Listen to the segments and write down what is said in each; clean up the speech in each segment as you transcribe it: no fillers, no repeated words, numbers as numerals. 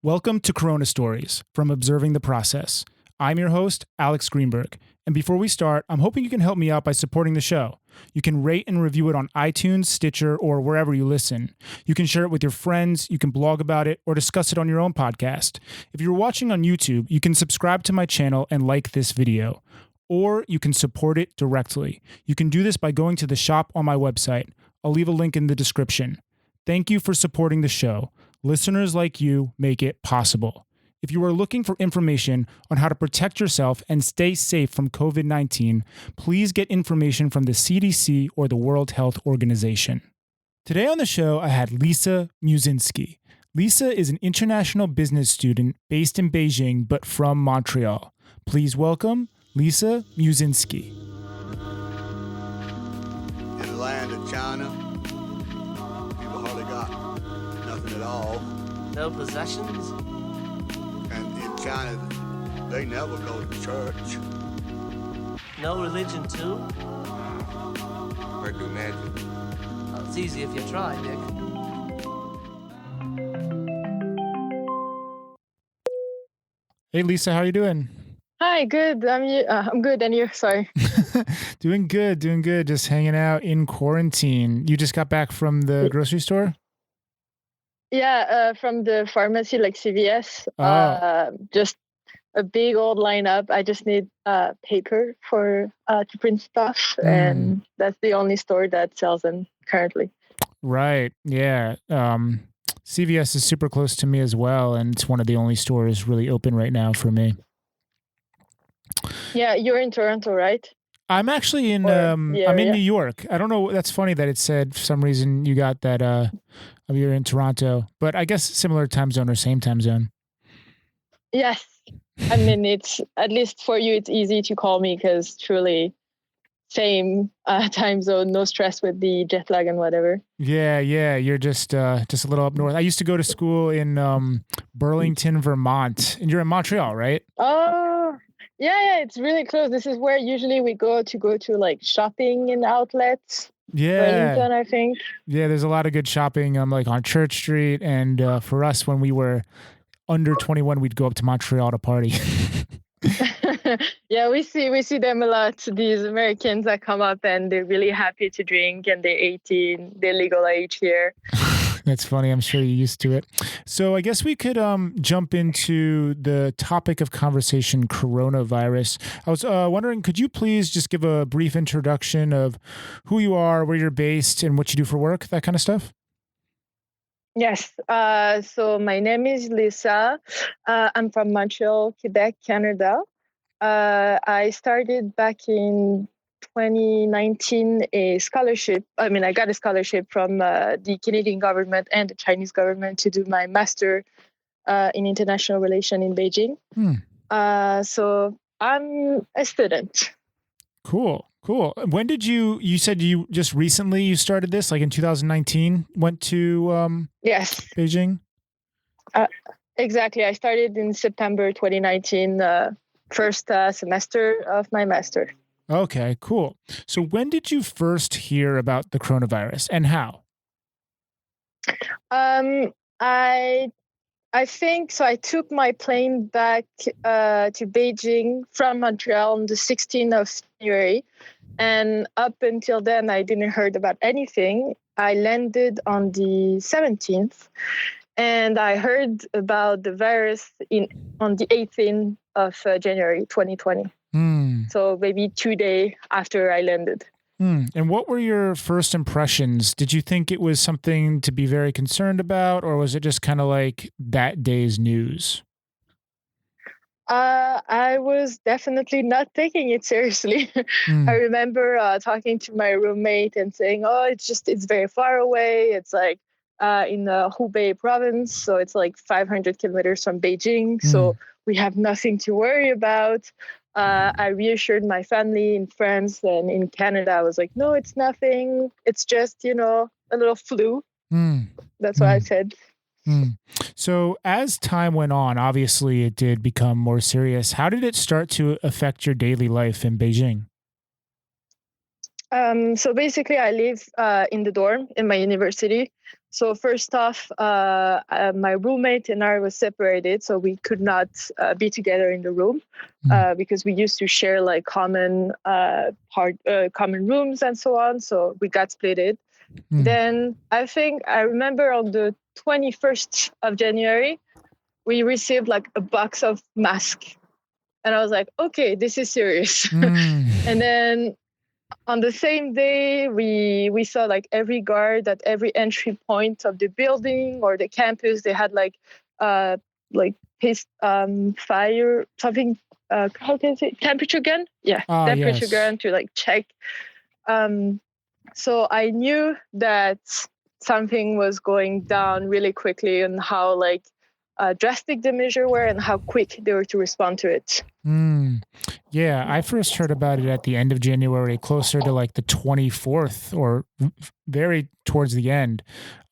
Welcome to Corona Stories from Observing the Process. I'm your host, Alex Greenberg. And before we start, I'm hoping you can help me out by supporting the show. You can rate and review it on iTunes, Stitcher, or wherever you listen. You can share it with your friends, you can blog about it, or discuss it on your own podcast. If you're watching on YouTube, you can subscribe to my channel and like this video. Or you can support it directly. You can do this by going to the shop on my website. I'll leave a link in the description. Thank you for supporting the show. Listeners like you make it possible. If you are looking for information on how to protect yourself and stay safe from COVID-19, please get information from the CDC or the World Health Organization. Today on the show, I had Lisa Muszynski. Lisa is an international business student based in Beijing, but from Montreal. Please welcome Lisa Muszynski. In the land of China, people hardly got nothing at all. No possessions? And in China, they never go to church. No religion too? Or do magic. Well, it's easy if you try, Dick. Hey, Lisa, how are you doing? Hi, good. I'm good, and you? Sorry. Doing good. Just hanging out in quarantine. You just got back from the grocery store? Yeah, from the pharmacy, like CVS. Just a big old lineup. I just need paper for to print stuff, and that's the only store that sells them currently. Right. Yeah. CVS is super close to me as well, and it's one of the only stores really open right now for me. Yeah, you're in Toronto, right? I'm actually in I'm in New York. I don't know. That's funny that it said for some reason you got that you're in Toronto, but I guess similar time zone or same time zone. Yes. I mean, it's at least for you, it's easy to call me because truly same time zone, no stress with the jet lag and whatever. Yeah. You're just a little up north. I used to go to school in Burlington, Vermont, and you're in Montreal, right? Oh, yeah, it's really close. This is where usually we go to like shopping in outlets. Yeah. Burlington, I think. Yeah, there's a lot of good shopping like on Church Street, and for us when we were under 21, we'd go up to Montreal to party. Yeah, we see them a lot. These Americans that come up and they're really happy to drink, and they're 18, they're legal age here. That's funny. I'm sure you're used to it. So I guess we could jump into the topic of conversation, coronavirus. I was wondering, could you please just give a brief introduction of who you are, where you're based, and what you do for work, that kind of stuff? Yes. So my name is Lisa. I'm from Montreal, Quebec, Canada. I started back in 2019 a scholarship. I got a scholarship from the Canadian government and the Chinese government to do my master in international relations in Beijing. So I'm a student. Cool. When did you said you just recently you started this, like in 2019, went to Yes. Beijing? Exactly. I started in September 2019, first semester of my master. Okay, cool. So when did you first hear about the coronavirus and how? I think so. I took my plane back to Beijing from Montreal on the 16th of January. And up until then, I didn't heard about anything. I landed on the 17th. And I heard about the virus on the 18th of January 2020. So maybe 2 days after I landed. And what were your first impressions? Did you think it was something to be very concerned about, or was it just kind of like that day's news? I was definitely not taking it seriously. I remember talking to my roommate and saying, "Oh, it's very far away. It's like in the Hubei province, so it's like 500 kilometers from Beijing. So we have nothing to worry about." I reassured my family and friends, and in Canada, I was like, "No, it's nothing. It's just a little flu." That's what I said. So as time went on, obviously it did become more serious. How did it start to affect your daily life in Beijing? So basically, I live in the dorm in my university. So first off, my roommate and I was separated, so we could not be together in the room because we used to share like common rooms and so on. So we got splitted. Then I think I remember on the 21st of January, we received like a box of masks, and I was like, okay, this is serious. And then on the same day, we saw like every guard at every entry point of the building or the campus. They had like fire something. How can I say, temperature gun? Yeah, temperature gun to like check. So I knew that something was going down really quickly, and how like drastic the measure were and how quick they were to respond to it. Yeah, I first heard about it at the end of January, closer to like the 24th or very towards the end.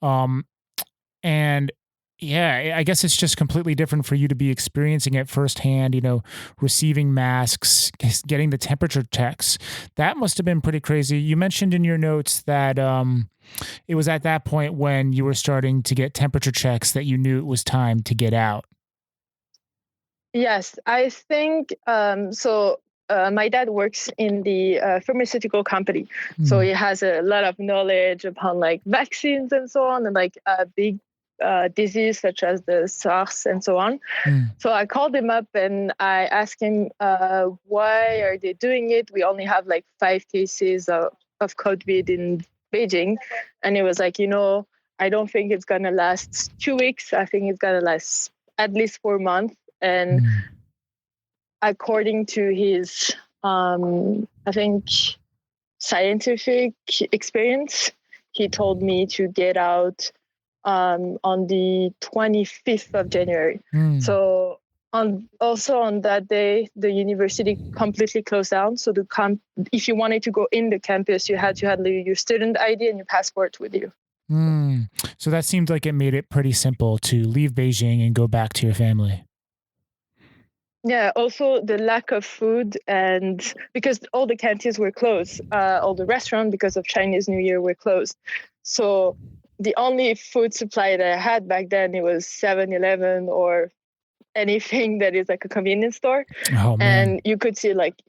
And yeah, I guess it's just completely different for you to be experiencing it firsthand, receiving masks, getting the temperature checks. That must have been pretty crazy. You mentioned in your notes that it was at that point when you were starting to get temperature checks that you knew it was time to get out. Yes, I think so. My dad works in the pharmaceutical company, so he has a lot of knowledge upon like vaccines and so on, and like big disease such as the SARS and so on. So I called him up and I asked him, why are they doing it? We only have like 5 cases of COVID in Beijing. And he was like, I don't think it's going to last 2 weeks. I think it's going to last at least 4 months. And according to his, I think, scientific experience, he told me to get out on the 25th of January. So on that day, the university completely closed down. So if you wanted to go in the campus, you had to have your student ID and your passport with you. So that seemed like it made it pretty simple to leave Beijing and go back to your family. Yeah, also the lack of food, and because all the canteens were closed, all the restaurants because of Chinese New Year were closed. So the only food supply that I had back then, it was 7-Eleven or anything that is like a convenience store. Oh, man. And you could see like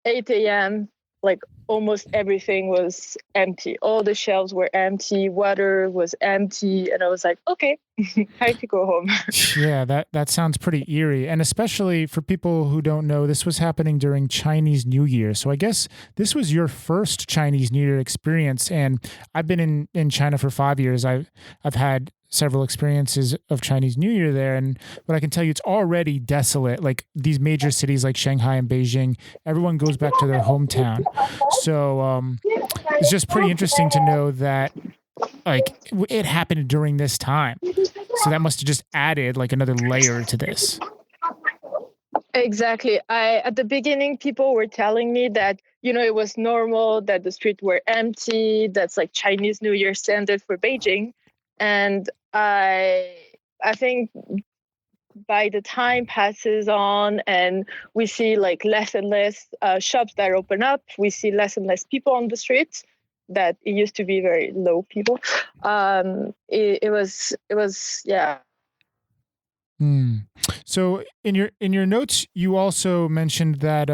8 a.m., like almost everything was empty. All the shelves were empty. Water was empty. And I was like, okay, I have to go home. Yeah, that sounds pretty eerie. And especially for people who don't know, this was happening during Chinese New Year. So I guess this was your first Chinese New Year experience. And I've been in China for 5 years. I've had several experiences of Chinese New Year there. And what I can tell you, it's already desolate. Like these major cities like Shanghai and Beijing, everyone goes back to their hometown. So it's just pretty interesting to know that like it happened during this time. So that must have just added like another layer to this. Exactly. At the beginning, people were telling me that, it was normal that the streets were empty. That's like Chinese New Year standard for Beijing. And I think by the time passes on and we see like less and less shops that open up, we see less and less people on the streets. That it used to be very low people. It was yeah. So in your notes, you also mentioned that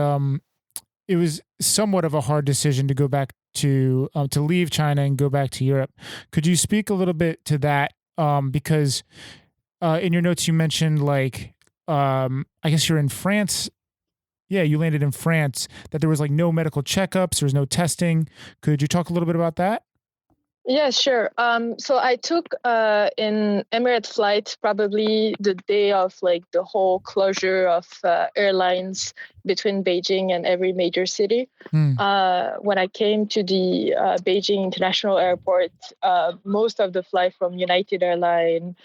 it was somewhat of a hard decision to go back to leave China and go back to Europe. Could you speak a little bit to that? Because in your notes you mentioned like I guess you're in France. Yeah, you landed in France. That there was like no medical checkups, there was no testing. Could you talk a little bit about that? Yeah, sure. So I took an Emirates flight probably the day of like the whole closure of airlines between Beijing and every major city. When I came to the Beijing International Airport, most of the flight from United Airlines,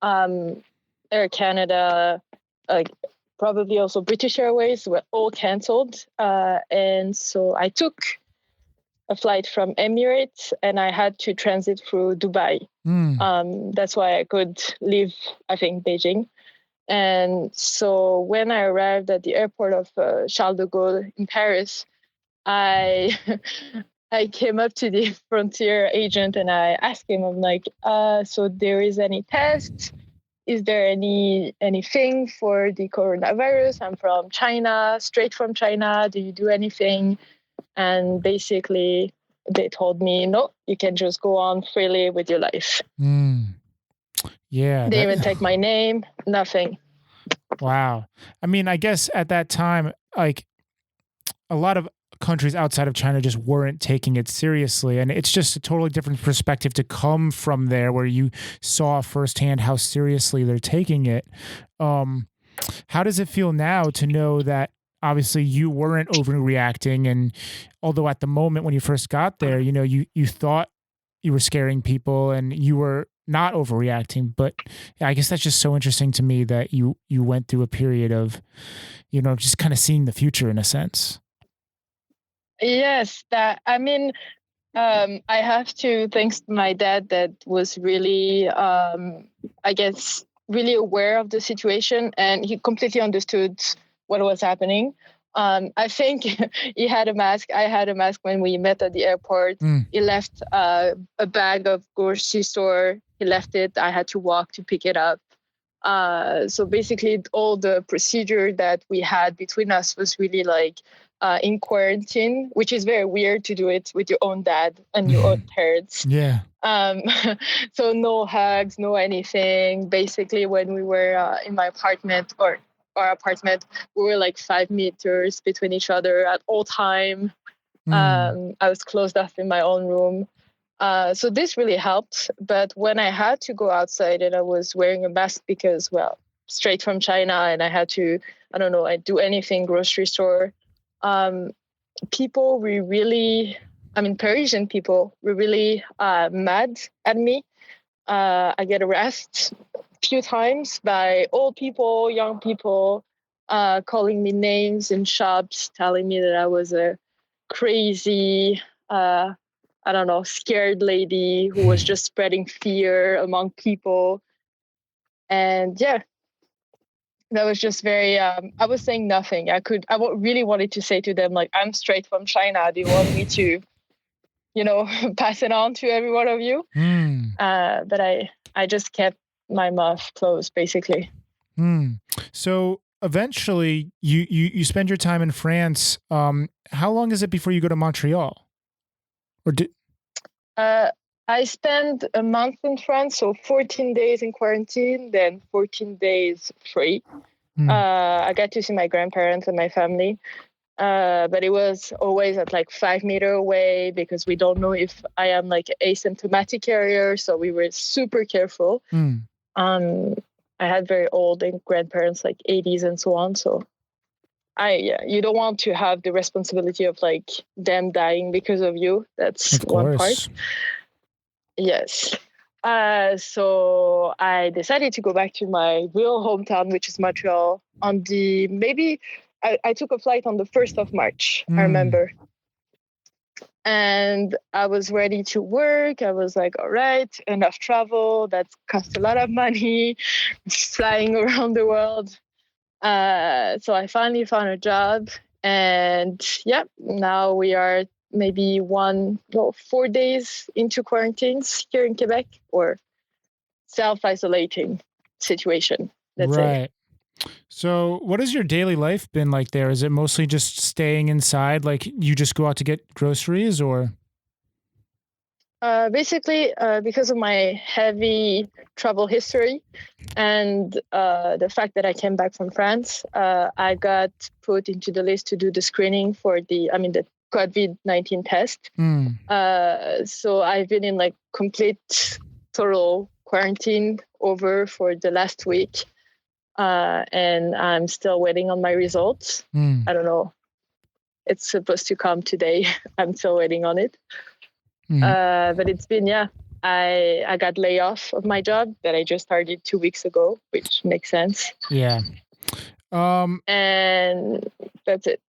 Air Canada, probably also British Airways were all canceled. And so I took a flight from Emirates and I had to transit through Dubai. That's why I could leave, I think, Beijing. And so when I arrived at the airport of Charles de Gaulle in Paris, I I came up to the frontier agent and I asked him, I'm like, so there is any test? Is there anything for the coronavirus? I'm from China, straight from China. Do you do anything? And basically they told me, no, you can just go on freely with your life. Yeah. They even take my name, nothing. Wow. I mean, I guess at that time, like a lot of countries outside of China just weren't taking it seriously. And it's just a totally different perspective to come from there where you saw firsthand how seriously they're taking it. How does it feel now to know that obviously you weren't overreacting? And although at the moment when you first got there, you know, you thought you were scaring people and you were not overreacting, but I guess that's just so interesting to me that you went through a period of, you know, just kind of seeing the future in a sense. Yes, I have to thank my dad that was really, I guess, really aware of the situation, and he completely understood what was happening. I think he had a mask. I had a mask when we met at the airport. He left a bag of grocery store. He left it. I had to walk to pick it up. So basically, all the procedure that we had between us was really like in quarantine, which is very weird to do it with your own dad and your own parents. Yeah. So no hugs, no anything. Basically, when we were in my apartment or our apartment, we were like 5 meters between each other at all time. I was closed off in my own room. So this really helped. But when I had to go outside and I was wearing a mask because, well, straight from China, and I had to, I don't know, I'd do anything, grocery store. People were really, Parisian people were really mad at me. I get arrested a few times by old people, young people, calling me names in shops, telling me that I was a crazy, I don't know, scared lady who was just spreading fear among people. And yeah, that was just very, I was saying nothing. I really wanted to say to them, like, I'm straight from China. Do you want me to, you know, pass it on to every one of you? But I just kept my mouth closed, basically. So eventually you spend your time in France. How long is it before you go to Montreal? Or I spent a month in France, so 14 days in quarantine, then 14 days free. I got to see my grandparents and my family, but it was always at like 5 meters away because we don't know if I am like asymptomatic carrier, so we were super careful. I had very old grandparents, like 80s and so on, so you don't want to have the responsibility of like them dying because of you. That's one part. Yes. So I decided to go back to my real hometown, which is Montreal, on I took a flight on the 1st of March, I remember. And I was ready to work. I was like, all right, enough travel. That costs a lot of money, flying around the world. So I finally found a job. And yeah, now we are maybe 4 days into quarantines here in Quebec, or self-isolating situation, let's say. So what has your daily life been like there? Is it mostly just staying inside? Like you just go out to get groceries, or? Basically, because of my heavy travel history and the fact that I came back from France, I got put into the list to do the screening for the COVID-19 test. So I've been in like complete, total quarantine over for the last week. And I'm still waiting on my results. I don't know. It's supposed to come today. I'm still waiting on it. But it's been, I got laid off of my job that I just started 2 weeks ago, which makes sense. Yeah. And that's it.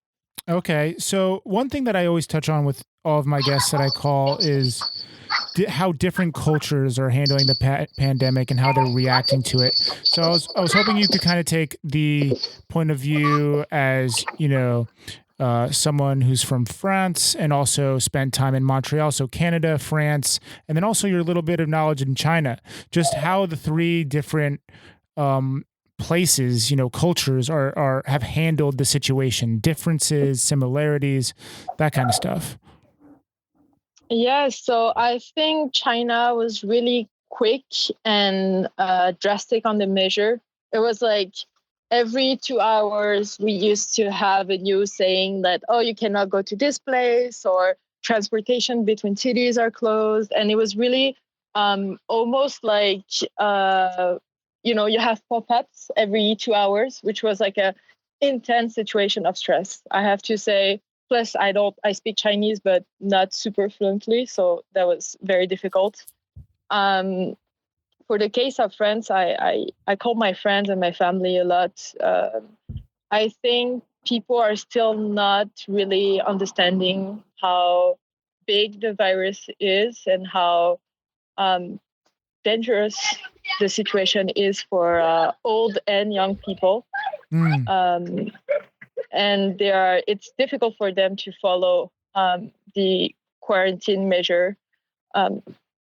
Okay. So one thing that I always touch on with all of my guests that I call is how different cultures are handling the pandemic and how they're reacting to it. So I was hoping you could kind of take the point of view as, you know, someone who's from France and also spent time in Montreal, so Canada, France, and then also your little bit of knowledge in China. Just how the three different places, cultures are have handled the situation, differences, similarities, that kind of stuff. Yeah, so I think China was really quick and drastic on the measure. It was like every 2 hours, we used to have a news saying that, oh, you cannot go to this place, or transportation between cities are closed. And it was really almost like, you have pop-ups every 2 hours, which was like a intense situation of stress, I have to say. Plus, I speak Chinese, but not super fluently, so that was very difficult. For the case of France, I call my friends and my family a lot. I think people are still not really understanding how big the virus is and how dangerous the situation is for old and young people. Mm. And it's difficult for them to follow the quarantine measure.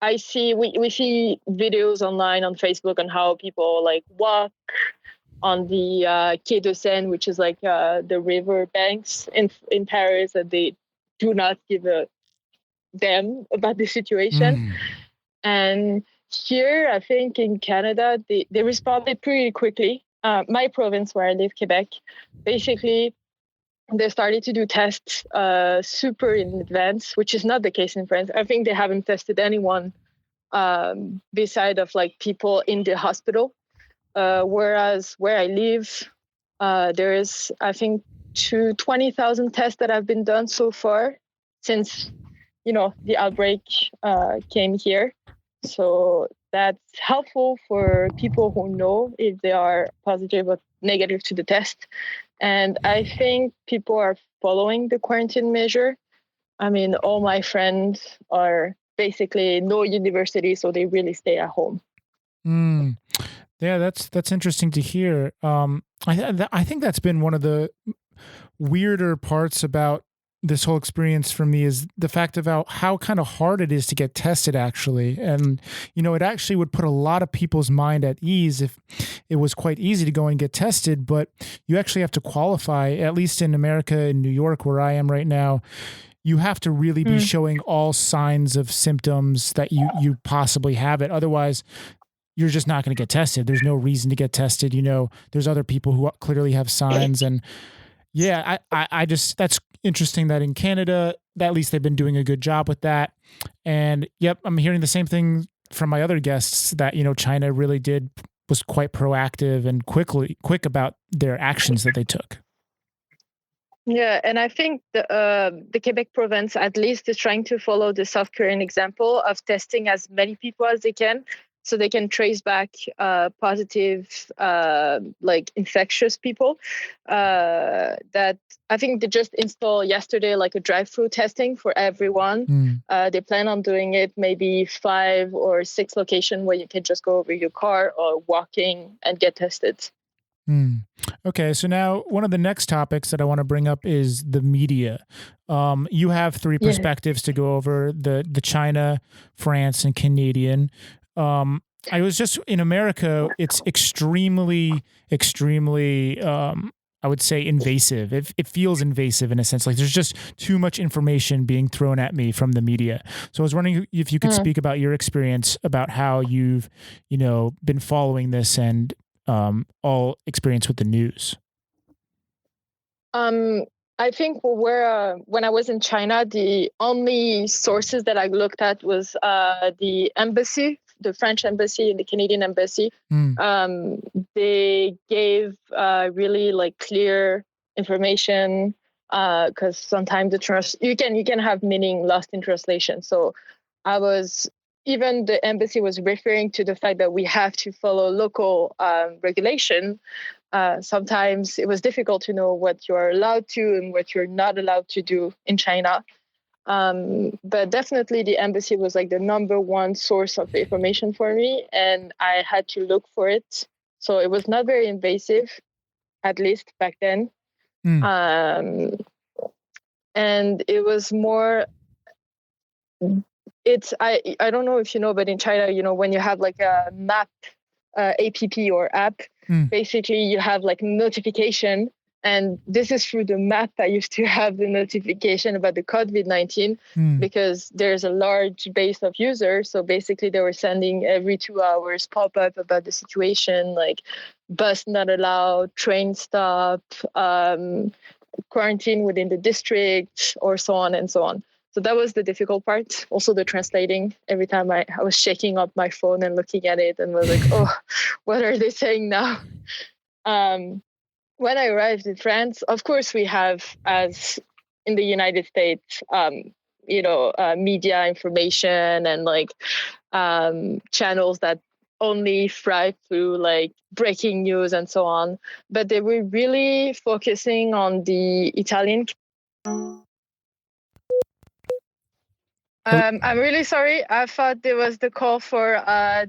We see videos online on Facebook on how people like walk on the Quai de Seine, which is like the river banks in Paris, and they do not give a damn about the situation. Mm. And here, I think in Canada, they responded pretty quickly. My province where I live, Quebec, basically they started to do tests super in advance, which is not the case in France. I think they haven't tested anyone beside of like people in the hospital. Whereas where I live, there is, I think, 20,000 tests that have been done so far since, the outbreak came here. So that's helpful for people who know if they are positive or negative to the test. And I think people are following the quarantine measure. I mean, all my friends are basically no university, so they really stay at home. Mm. Yeah, that's interesting to hear. I think that's been one of the weirder parts about this whole experience for me is the fact about how kind of hard it is to get tested actually. And, it actually would put a lot of people's mind at ease if it was quite easy to go and get tested, but you actually have to qualify, at least in America, in New York, where I am right now. You have to really be showing all signs of symptoms that you possibly have it. Otherwise, you're just not going to get tested. There's no reason to get tested. There's other people who clearly have signs. And yeah, I just, that's interesting that in Canada, at least they've been doing a good job with that. And yep, I'm hearing the same thing from my other guests that, China really was quite proactive and quick about their actions that they took. Yeah, and I think the Quebec province at least is trying to follow the South Korean example of testing as many people as they can, so they can trace back positive, like infectious people. That I think they just installed yesterday, like a drive-through testing for everyone. They plan on doing it maybe 5 or 6 locations where you can just go over your car or walking and get tested. Okay, so now one of the next topics that I want to bring up is the media. You have 3 perspectives to go over, the China, France, and Canadian. I was just in America, it's extremely, I would say invasive. It feels invasive in a sense, like there's just too much information being thrown at me from the media. So I was wondering if you could speak about your experience about how you've, been following this and all experience with the news. I think when I was in China, the only sources that I looked at was the embassy, the French embassy and the Canadian embassy. They gave really like clear information because sometimes you can have meaning lost in translation. So even the embassy was referring to the fact that we have to follow local regulation. Sometimes it was difficult to know what you're allowed to and what you're not allowed to do in China. But definitely the embassy was like the number one source of information for me, and I had to look for it. So it was not very invasive, at least back then. and it was more. I don't know if you know, but in China, when you have like a map, app or app, basically you have like notification. And this is through the map I used to have the notification about the COVID-19 because there's a large base of users. So basically they were sending every 2 hours pop-up about the situation, like bus not allowed, train stop, quarantine within the district, or so on and so on. So that was the difficult part. Also the translating. Every time I was shaking up my phone and looking at it and was like, oh, what are they saying now? When I arrived in France, of course, we have, as in the United States, media information and like channels that only thrive through like breaking news and so on. But they were really focusing on the Italian. I'm really sorry. I thought there was the call for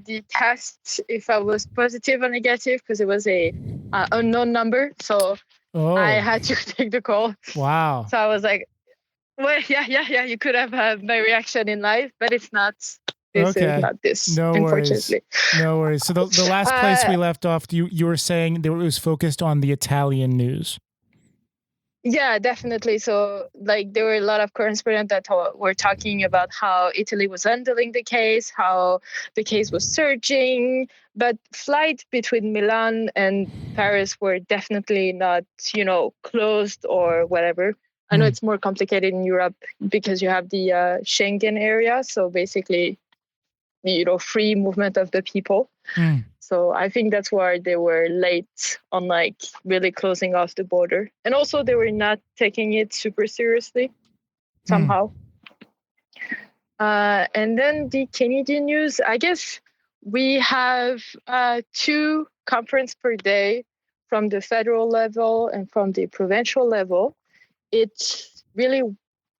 the test if I was positive or negative because it was a unknown number. So I had to take the call. Wow. So I was like, well, yeah. You could have had my reaction in live, but it's not. This is not this, no unfortunately. Worries. No worries. So the last place we left off, you were saying it was focused on the Italian news. Yeah, definitely. So like there were a lot of correspondents that were talking about how Italy was handling the case, how the case was surging, but flights between Milan and Paris were definitely not, closed or whatever. I know it's more complicated in Europe because you have the Schengen area. So basically, free movement of the people. So I think that's why they were late on like really closing off the border. And also they were not taking it super seriously somehow. And then the Canadian news, I guess we have 2 conferences per day from the federal level and from the provincial level. It's really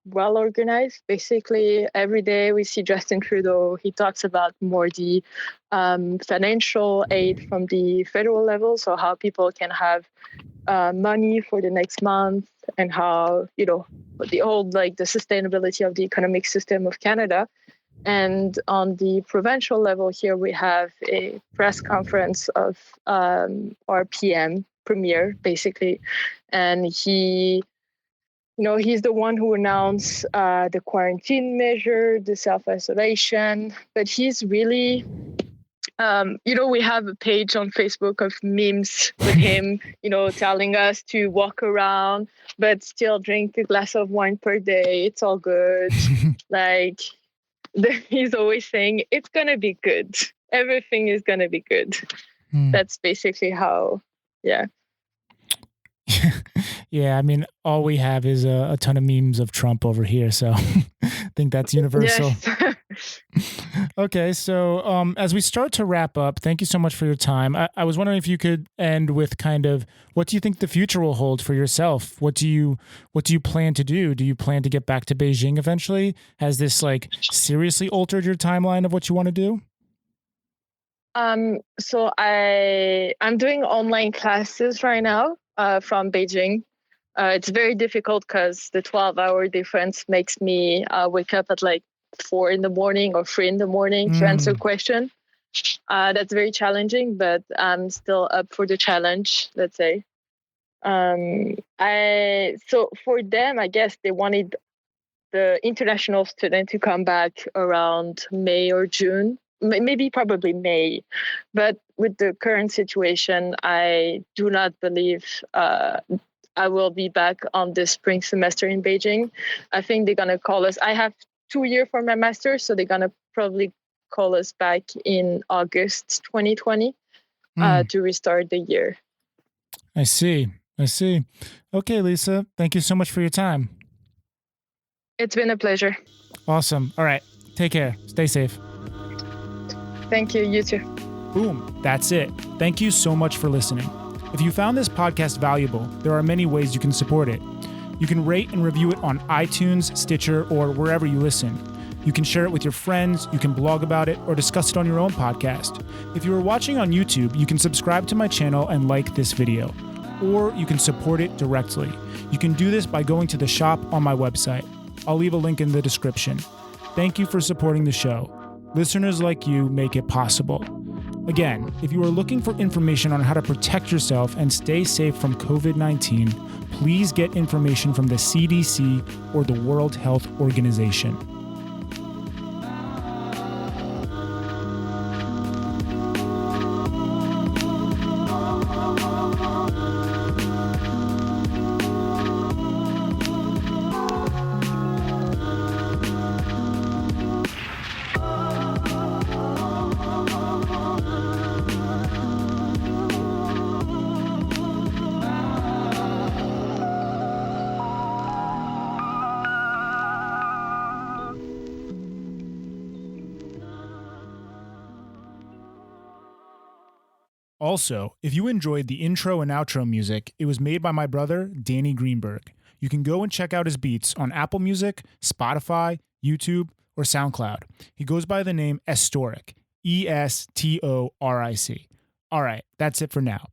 well organized. Basically, every day we see Justin Trudeau. He talks about more the financial aid from the federal level, so how people can have money for the next month, and how the old the sustainability of the economic system of Canada. And on the provincial level, here we have a press conference of our premier, basically, and he. He's the one who announced the quarantine measure, the self-isolation, but he's really, we have a page on Facebook of memes with him, telling us to walk around, but still drink a glass of wine per day. It's all good. He's always saying, it's going to be good. Everything is going to be good. That's basically how, yeah. Yeah, I mean, all we have is a ton of memes of Trump over here, so I think that's universal. Yes. Okay, so as we start to wrap up, thank you so much for your time. I was wondering if you could end with kind of, what do you think the future will hold for yourself? What do you plan to do? Do you plan to get back to Beijing eventually? Has this seriously altered your timeline of what you want to do? So I'm doing online classes right now from Beijing. It's very difficult because the 12-hour difference makes me wake up at 4 in the morning or 3 in the morning to answer a question. That's very challenging, but I'm still up for the challenge, let's say. So for them, I guess they wanted the international student to come back around May or June. Probably May. But with the current situation, I do not believe I will be back on the spring semester in Beijing. I think they're going to call us. I have 2 years for my master's, so they're going to probably call us back in August 2020 to restart the year. I see. Okay, Lisa, thank you so much for your time. It's been a pleasure. Awesome. All right. Take care. Stay safe. Thank you. You too. Boom. That's it. Thank you so much for listening. If you found this podcast valuable, there are many ways you can support it. You can rate and review it on iTunes, Stitcher, or wherever you listen. You can share it with your friends, you can blog about it, or discuss it on your own podcast. If you are watching on YouTube, you can subscribe to my channel and like this video. or you can support it directly. You can do this by going to the shop on my website. I'll leave a link in the description. Thank you for supporting the show. Listeners like you make it possible. Again, if you are looking for information on how to protect yourself and stay safe from COVID-19, please get information from the CDC or the World Health Organization. Also, if you enjoyed the intro and outro music, it was made by my brother, Danny Greenberg. You can go and check out his beats on Apple Music, Spotify, YouTube, or SoundCloud. He goes by the name Estoric, Estoric. All right, that's it for now.